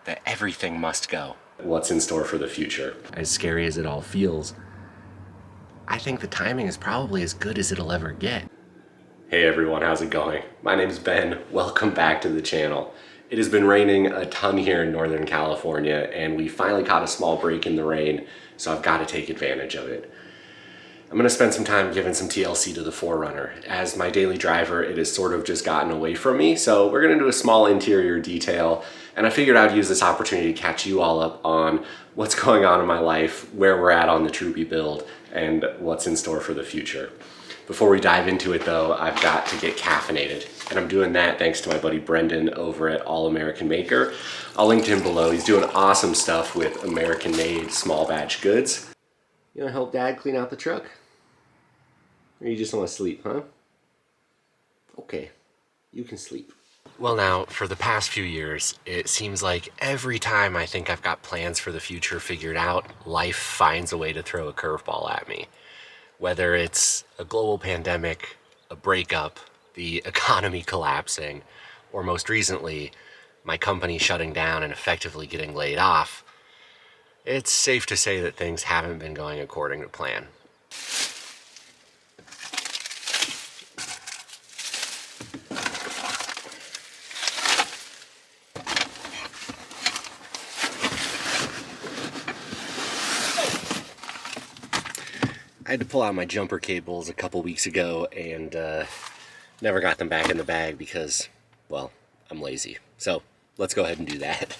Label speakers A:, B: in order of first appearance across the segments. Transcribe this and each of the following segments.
A: that everything must go. What's in store for the future? As scary as it all feels, I think the timing is probably as good as it'll ever get. Hey everyone, how's it going? My name's Ben. Welcome back to the channel. It has been raining a ton here in Northern California, and we finally caught a small break in the rain, so I've got to take advantage of it. I'm going to spend some time giving some TLC to the 4Runner. As my daily driver, it has sort of just gotten away from me, so we're going to do a small interior detail, and I figured I'd use this opportunity to catch you all up on what's going on in my life, where we're at on the Troopy build, and what's in store for the future. Before we dive into it though, I've got to get caffeinated, and I'm doing that thanks to my buddy Brendan over at All American Maker. I'll link to him below. He's doing awesome stuff with American-made small batch goods. You want to help Dad clean out the truck? Or you just want to sleep, huh? Okay, you can sleep. Well now, for the past few years, it seems like every time I think I've got plans for the future figured out, life finds a way to throw a curveball at me. Whether it's a global pandemic, a breakup, the economy collapsing, or most recently, my company shutting down and effectively getting laid off, it's safe to say that things haven't been going according to plan. I had to pull out my jumper cables a couple weeks ago and never got them back in the bag because, well, I'm lazy. So let's go ahead and do that.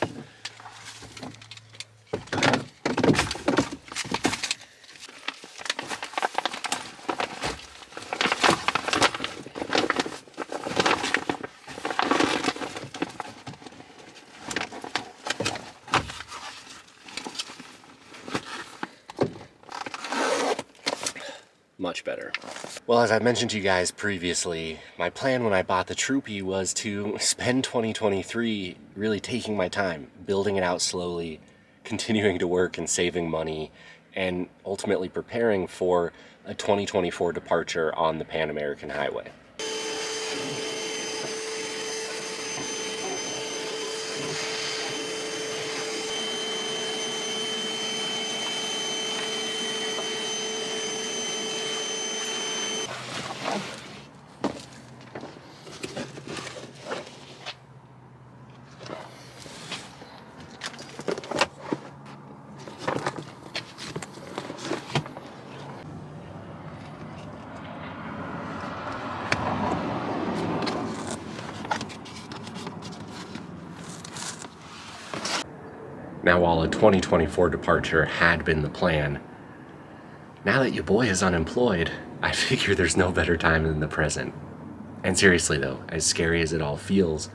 A: Much better. Well, as I mentioned to you guys previously, my plan when I bought the Troopy was to spend 2023 really taking my time, building it out slowly, continuing to work and saving money, and ultimately preparing for a 2024 departure on the Pan American Highway. Now, while a 2024 departure had been the plan, now that your boy is unemployed, I figure there's no better time than the present. And seriously though, as scary as it all feels,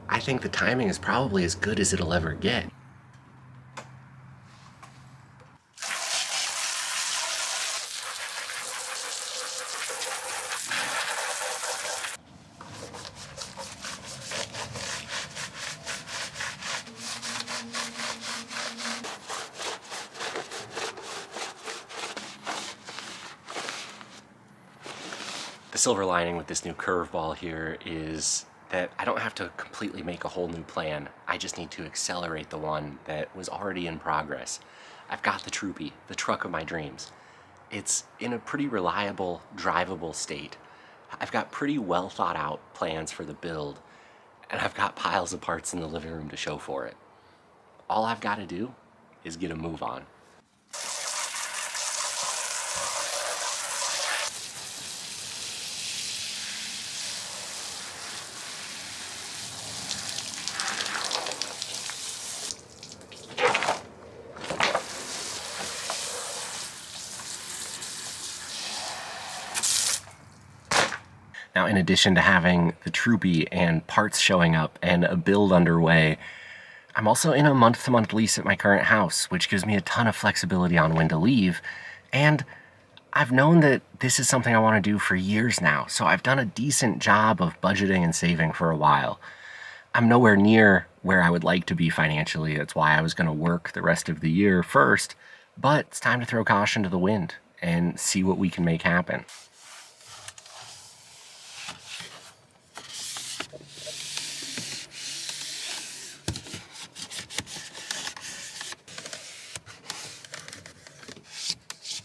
A: I think the timing is probably as good as it'll ever get. The silver lining with this new curveball here is that I don't have to completely make a whole new plan. I just need to accelerate the one that was already in progress. I've got the Troopy, the truck of my dreams. It's in a pretty reliable, drivable state. I've got pretty well thought out plans for the build, and I've got piles of parts in the living room to show for it. All I've got to do is get a move on. Now, in addition to having the Troopy and parts showing up and a build underway, I'm also in a month-to-month lease at my current house, which gives me a ton of flexibility on when to leave. And I've known that this is something I want to do for years now, so I've done a decent job of budgeting and saving for a while. I'm nowhere near where I would like to be financially. That's why I was going to work the rest of the year first, but it's time to throw caution to the wind and see what we can make happen.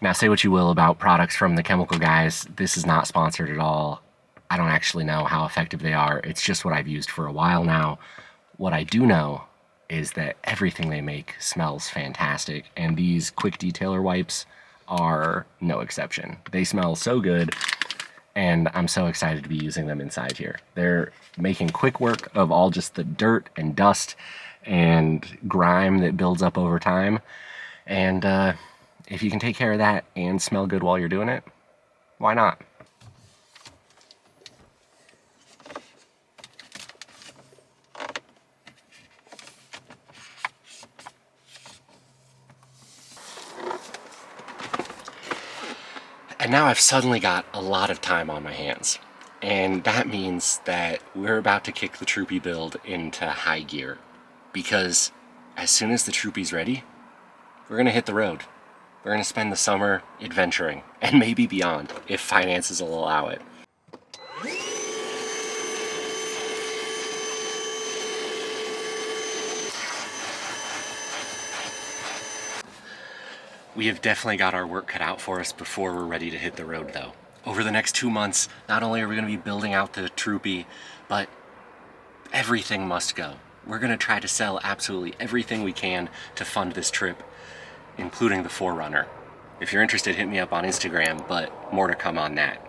A: Now, say what you will about products from the chemical guys, this is not sponsored at all. I don't actually know how effective they are. It's just what I've used for a while now. What I do know is that everything they make smells fantastic, and these quick detailer wipes are no exception. They smell so good, and I'm so excited to be using them inside here. They're making quick work of all just the dirt and dust and grime that builds up over time, and if you can take care of that and smell good while you're doing it, why not? And now I've suddenly got a lot of time on my hands. And that means that we're about to kick the Troopy build into high gear. Because as soon as the Troopy's ready, we're gonna hit the road. We're gonna spend the summer adventuring, and maybe beyond, if finances will allow it. We have definitely got our work cut out for us before we're ready to hit the road, though. Over the next 2 months, not only are we going to be building out the Troopy, but everything must go. We're going to try to sell absolutely everything we can to fund this trip, including the 4Runner. If you're interested, hit me up on Instagram, but more to come on that.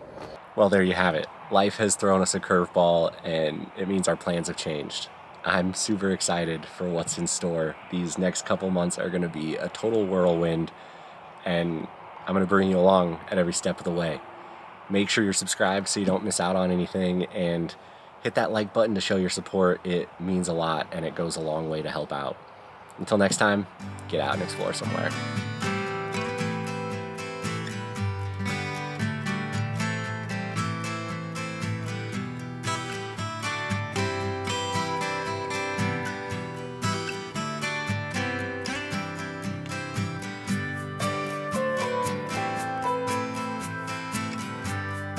A: Well, there you have it. Life has thrown us a curveball, and it means our plans have changed. I'm super excited for what's in store. These next couple months are going to be a total whirlwind, and I'm going to bring you along at every step of the way. Make sure you're subscribed so you don't miss out on anything, and hit that like button to show your support. It means a lot, and it goes a long way to help out. Until next time, get out and explore somewhere.